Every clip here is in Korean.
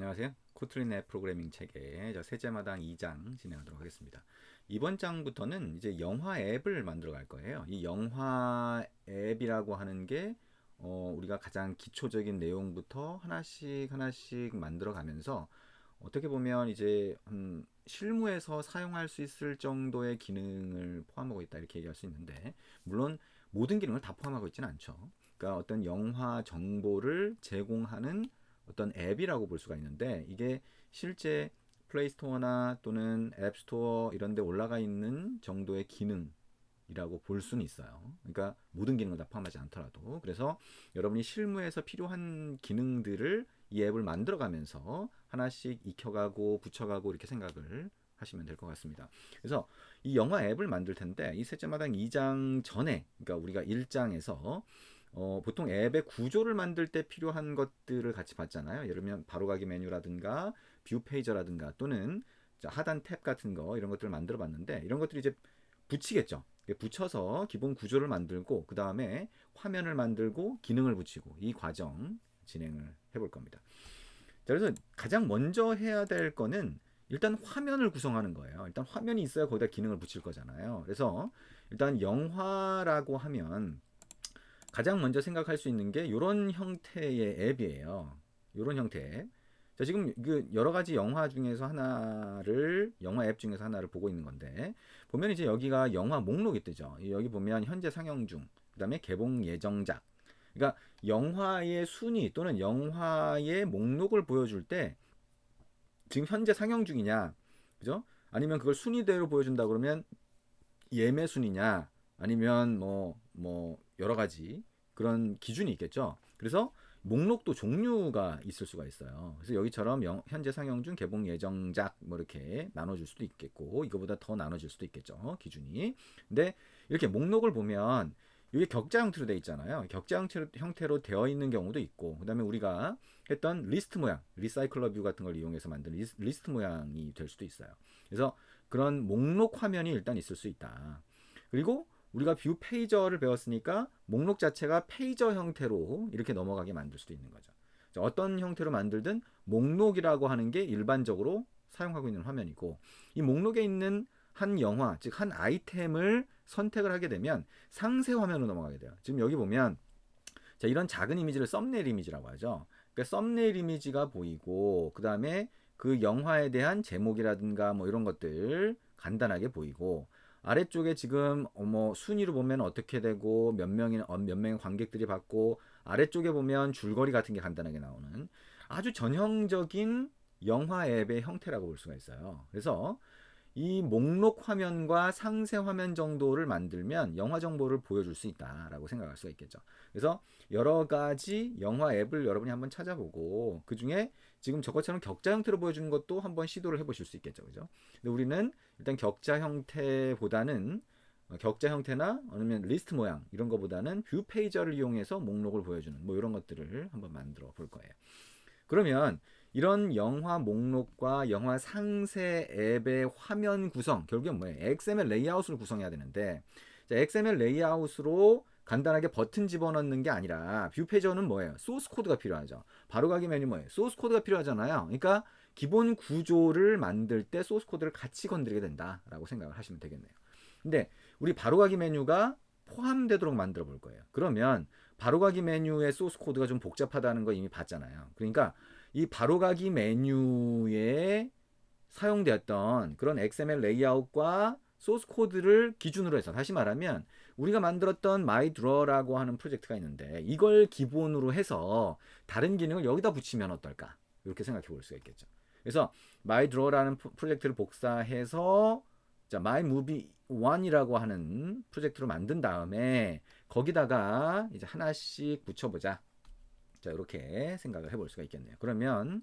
안녕하세요. 코틀린 앱 프로그래밍 책의 세제마당 2장 진행하도록 하겠습니다. 이번 장부터는 이제 영화 앱을 만들어 갈 거예요. 이 영화 앱이라고 하는 게 우리가 가장 기초적인 내용부터 하나씩 하나씩 만들어 가면서 어떻게 보면 이제 실무에서 사용할 수 있을 정도의 기능을 포함하고 있다 이렇게 얘기할 수 있는데, 물론 모든 기능을 다 포함하고 있지는 않죠. 그러니까 어떤 영화 정보를 제공하는 어떤 앱이라고 볼 수가 있는데, 이게 실제 플레이스토어나 또는 앱스토어 이런 데 올라가 있는 정도의 기능이라고 볼 수는 있어요. 그러니까 모든 기능을 다 포함하지 않더라도. 그래서 여러분이 실무에서 필요한 기능들을 이 앱을 만들어가면서 하나씩 익혀가고 붙여가고 이렇게 생각을 하시면 될 것 같습니다. 그래서 이 영화 앱을 만들 텐데, 이 셋째 마당 2장 전에, 그러니까 우리가 1장에서 보통 앱의 구조를 만들 때 필요한 것들을 같이 봤잖아요. 예를 들면 바로가기 메뉴라든가 뷰 페이저라든가 또는 하단 탭 같은 거, 이런 것들을 만들어 봤는데, 이런 것들이 이제 붙이겠죠. 붙여서 기본 구조를 만들고 그 다음에 화면을 만들고 기능을 붙이고, 이 과정 진행을 해볼 겁니다. 자, 그래서 가장 먼저 해야 될 거는 일단 화면을 구성하는 거예요. 일단 화면이 있어야 거기다 기능을 붙일 거잖아요. 그래서 일단 영화라고 하면 가장 먼저 생각할 수 있는 게 이런 형태의 앱이에요. 이런 형태의 앱. 자, 지금 그 여러 가지 영화 앱 중에서 하나를 보고 있는 건데, 보면 이제 여기가 영화 목록이 뜨죠. 여기 보면 현재 상영 중, 그다음에 개봉 예정작. 그러니까 영화의 순위 또는 영화의 목록을 보여줄 때 지금 현재 상영 중이냐, 그죠? 아니면 그걸 순위대로 보여준다 그러면 예매 순위냐, 아니면 뭐 여러 가지 그런 기준이 있겠죠. 그래서 목록도 종류가 있을 수가 있어요. 그래서 여기처럼 현재 상영 중 개봉 예정작 뭐 이렇게 나눠줄 수도 있겠고, 이거보다 더 나눠질 수도 있겠죠, 기준이. 근데 이렇게 목록을 보면 이게 격자 형태로 되어 있잖아요. 격자 형태로 되어 있는 경우도 있고, 그 다음에 우리가 했던 리스트 모양, 리사이클러 뷰 같은 걸 이용해서 만든 리스트 모양이 될 수도 있어요. 그래서 그런 목록 화면이 일단 있을 수 있다. 그리고 우리가 뷰 페이저를 배웠으니까 목록 자체가 페이저 형태로 이렇게 넘어가게 만들 수도 있는 거죠. 어떤 형태로 만들든 목록이라고 하는 게 일반적으로 사용하고 있는 화면이고, 이 목록에 있는 한 영화, 즉 한 아이템을 선택을 하게 되면 상세 화면으로 넘어가게 돼요. 지금 여기 보면 자, 이런 작은 이미지를 썸네일 이미지라고 하죠. 그러니까 썸네일 이미지가 보이고, 그 다음에 그 영화에 대한 제목이라든가 뭐 이런 것들 간단하게 보이고, 아래쪽에 지금 순위로 보면 어떻게 되고 몇 명의 관객들이 봤고, 아래쪽에 보면 줄거리 같은 게 간단하게 나오는 아주 전형적인 영화 앱의 형태라고 볼 수가 있어요. 그래서 이 목록 화면과 상세 화면 정도를 만들면 영화 정보를 보여줄 수 있다라고 생각할 수가 있겠죠. 그래서 여러 가지 영화 앱을 여러분이 한번 찾아보고, 그 중에 지금 저것처럼 격자 형태로 보여주는 것도 한번 시도를 해보실 수 있겠죠. 그죠? 근데 우리는 일단 격자 형태보다는 격자 형태나 아니면 리스트 모양 이런 거보다는 뷰 페이저를 이용해서 목록을 보여주는 뭐 이런 것들을 한번 만들어 볼 거예요. 그러면 이런 영화 목록과 영화 상세 앱의 화면 구성, 결국엔 뭐예요? XML 레이아웃을 구성해야 되는데, 자, XML 레이아웃으로 간단하게 버튼 집어넣는 게 아니라 뷰 페이저는 뭐예요? 소스 코드가 필요하죠. 바로가기 메뉴 뭐예요? 소스 코드가 필요하잖아요. 그러니까 기본 구조를 만들 때 소스 코드를 같이 건드리게 된다라고 생각을 하시면 되겠네요. 근데 우리 바로가기 메뉴가 포함되도록 만들어 볼 거예요. 그러면 바로가기 메뉴의 소스 코드가 좀 복잡하다는 거 이미 봤잖아요. 그러니까 이 바로가기 메뉴에 사용되었던 그런 XML 레이아웃과 소스 코드를 기준으로 해서, 다시 말하면 우리가 만들었던 마이드러라고 하는 프로젝트가 있는데, 이걸 기본으로 해서 다른 기능을 여기다 붙이면 어떨까, 이렇게 생각해 볼 수가 있겠죠. 그래서 마이드러라는 프로젝트를 복사해서 자, 마이무비 1이라고 하는 프로젝트로 만든 다음에 거기다가 이제 하나씩 붙여보자. 자, 이렇게 생각을 해볼 수가 있겠네요. 그러면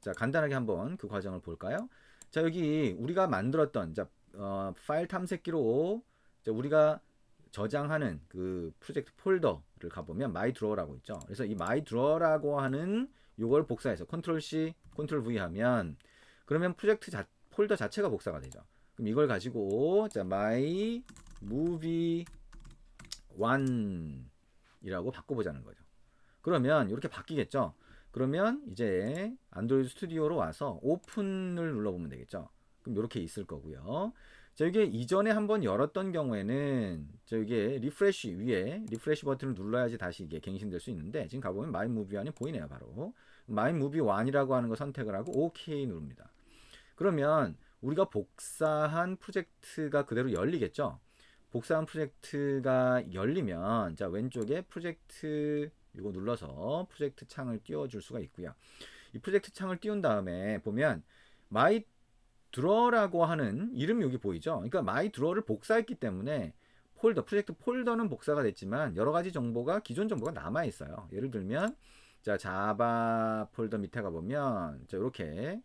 자, 간단하게 한번 그 과정을 볼까요? 자, 여기 우리가 만들었던 파일 탐색기로 우리가 저장하는 그 프로젝트 폴더를 가보면 마이드로어라고 있죠. 그래서 이 마이드로어라고 하는 요걸 복사해서 컨트롤 C, 컨트롤 V 하면, 그러면 폴더 자체가 복사가 되죠. 그럼 이걸 가지고 자, my movie 1이라고 바꿔보자는 거죠. 그러면 이렇게 바뀌겠죠. 그러면 이제 안드로이드 스튜디오로 와서 오픈을 눌러보면 되겠죠. 그럼 이렇게 있을 거고요. 자, 이게 이전에 한번 열었던 경우에는 저게 리프레시 위에 리프레시 버튼을 눌러야지 다시 이게 갱신될 수 있는데, 지금 가보면 마이 무비 안이 보이네요. 바로 마이 무비 1이라고 하는 거 선택을 하고 오케이 누릅니다. 그러면 우리가 복사한 프로젝트가 그대로 열리겠죠. 복사한 프로젝트가 열리면 자, 왼쪽에 프로젝트 이거 눌러서 프로젝트 창을 띄워줄 수가 있고요. 이 프로젝트 창을 띄운 다음에 보면 마이 드러라고 하는 이름이 여기 보이죠. 그러니까 마이 드러를 복사했기 때문에 폴더, 프로젝트 폴더는 복사가 됐지만 여러 가지 정보가, 기존 정보가 남아 있어요. 예를 들면 자, 자바 폴더 밑에 가 보면 자, 이렇게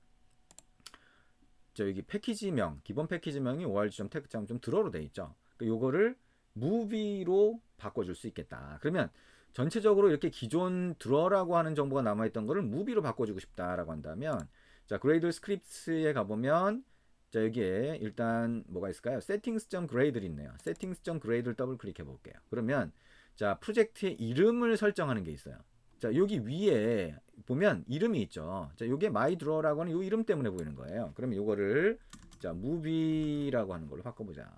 자, 여기 패키지명, 기본 패키지명이 org.tex.드러로 돼 있죠. 그러니까 요거를 무비로 바꿔줄 수 있겠다. 그러면 전체적으로 이렇게 기존 드러라고 하는 정보가 남아있던 거를 무비로 바꿔주고 싶다라고 한다면 자, 그레이들 스크립트에 가보면 자, 여기에 일단 뭐가 있을까요? settings.grade를 있네요. settings.grade를 더블 클릭해 볼게요. 그러면 자, 프로젝트의 이름을 설정하는 게 있어요. 자, 여기 위에 보면 이름이 있죠. 자, 요게 myDraw라고 하는 요 이름 때문에 보이는 거예요. 그러면 요거를 자, movie라고 하는 걸로 바꿔보자.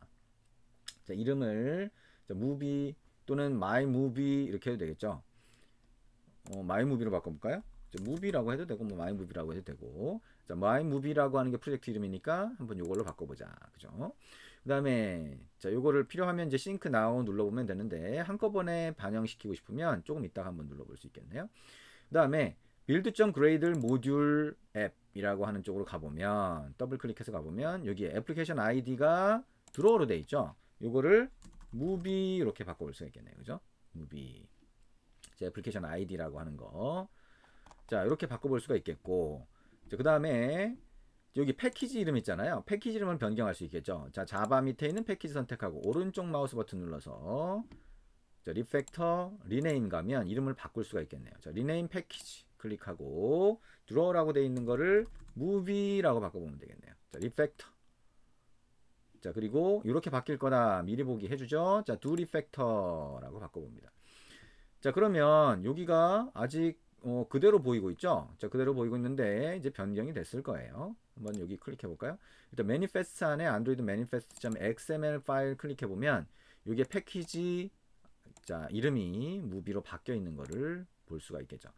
자, 이름을 자, movie 또는 mymovie 이렇게 해도 되겠죠. mymovie로 바꿔볼까요? movie라고 해도 되고 뭐 mymovie라고 해도 되고, 자, mymovie라고 하는 게 프로젝트 이름이니까 한번 요걸로 바꿔보자. 그죠? 그 다음에 자, 요거를 필요하면 이제 sync now 눌러보면 되는데 한꺼번에 반영시키고 싶으면 조금 이따가 한번 눌러볼 수 있겠네요. 그 다음에 build.gradle module app이라고 하는 쪽으로 가보면 더블 클릭해서 가보면 여기에 애플리케이션 아이디가 드로어로 돼 있죠. 요거를 movie 이렇게 바꿔볼 수가 있겠네요. 그죠? movie 자, 애플리케이션 아이디라고 하는 거 자, 이렇게 바꿔볼 수가 있겠고, 그 다음에 여기 패키지 이름 있잖아요. 패키지 이름을 변경할 수 있겠죠. 자, 자바 밑에 있는 패키지 선택하고 오른쪽 마우스 버튼 눌러서 자, 리팩터 리네임 가면 이름을 바꿀 수가 있겠네요. 자, 리네임 패키지 클릭하고 드로우라고 되어 있는 거를 무비라고 바꿔보면 되겠네요. 자, 리팩터 자, 그리고 이렇게 바뀔 거다 미리 보기 해주죠. 자, 두 리팩터라고 바꿔봅니다. 자, 그러면 여기가 아직 그대로 보이고 있죠. 자, 그대로 보이고 있는데 이제 변경이 됐을 거예요. 한번 여기 클릭해 볼까요? 일단 매니페스트 안에 안드로이드 manifest.xml 파일 클릭해 보면 이게 패키지 자, 이름이 무비로 바뀌어 있는 거를 볼 수가 있겠죠.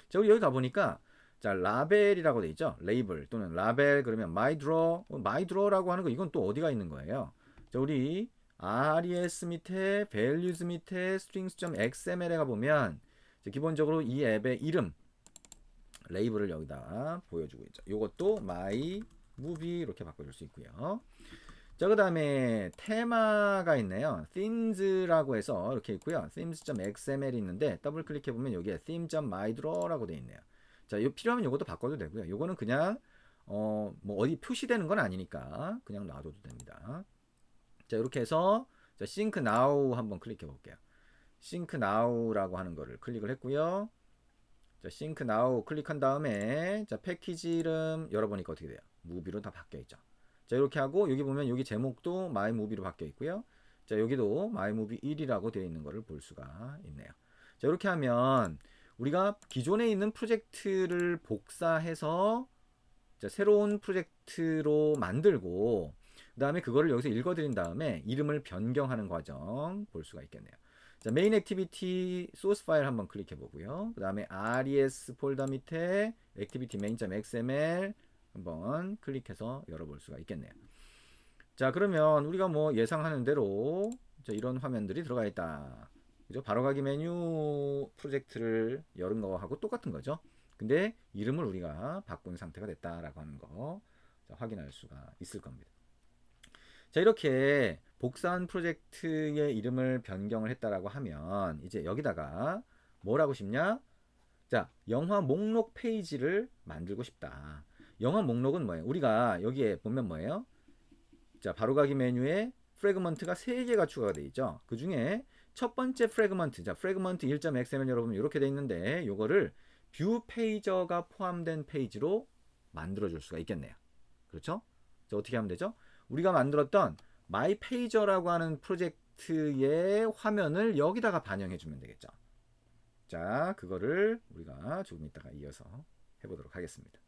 자, 우리 여기 가 보니까 자, 라벨이라고 돼 있죠. 레이블 또는 라벨 그러면 myDraw라고 하는 거 이건 또 어디가 있는 거예요? 자, 우리 res 밑에 values 밑에 strings.xml에 가 보면 기본적으로 이 앱의 이름 레이블을 여기다 보여주고 있죠. 이것도 my movie 이렇게 바꿔줄 수 있고요. 자, 그 다음에 테마가 있네요. themes라고 해서 이렇게 있고요. themes.xml이 있는데 더블 클릭해 보면 여기에 theme.mydraw라고 되어 있네요. 자, 이 필요하면 이것도 바꿔도 되고요. 이거는 그냥 뭐 어디 표시되는 건 아니니까 그냥 놔둬도 됩니다. 자, 이렇게 해서 자, sync now 한번 클릭해 볼게요. sync now라고 하는 거를 클릭을 했고요. 자, sync now 클릭한 다음에 자, 패키지 이름 열어보니까 어떻게 돼요? 무비로 다 바뀌어 있죠. 자, 이렇게 하고 여기 보면 여기 제목도 my movie로 바뀌어 있고요. 자, 여기도 my movie 1이라고 되어 있는 거를 볼 수가 있네요. 자, 이렇게 하면 우리가 기존에 있는 프로젝트를 복사해서 자, 새로운 프로젝트로 만들고 그 다음에 그거를 여기서 읽어드린 다음에 이름을 변경하는 과정 볼 수가 있겠네요. 자, 메인 액티비티 소스 파일 한번 클릭해 보고요. 그 다음에 res 폴더 밑에 액티비티 main.xml 한번 클릭해서 열어볼 수가 있겠네요. 자, 그러면 우리가 뭐 예상하는 대로 자, 이런 화면들이 들어가 있다. 그죠? 바로가기 메뉴 프로젝트를 열은 거하고 똑같은 거죠. 근데 이름을 우리가 바꾼 상태가 됐다라고 하는 거 자, 확인할 수가 있을 겁니다. 자, 이렇게 복사한 프로젝트의 이름을 변경을 했다라고 하면 이제 여기다가 뭘 하고 싶냐? 자, 영화 목록 페이지를 만들고 싶다. 영화 목록은 뭐예요? 우리가 여기에 보면 뭐예요? 자, 바로가기 메뉴에 프래그먼트가 3개가 추가가 되어 있죠. 그 중에 첫 번째 프래그먼트, 자, 프래그먼트 1.xml 여러분 이렇게 되어 있는데 요거를 뷰 페이저가 포함된 페이지로 만들어 줄 수가 있겠네요. 그렇죠? 자, 어떻게 하면 되죠? 우리가 만들었던 마이페이저라고 하는 프로젝트의 화면을 여기다가 반영해 주면 되겠죠. 자, 그거를 우리가 조금 이따가 이어서 해보도록 하겠습니다.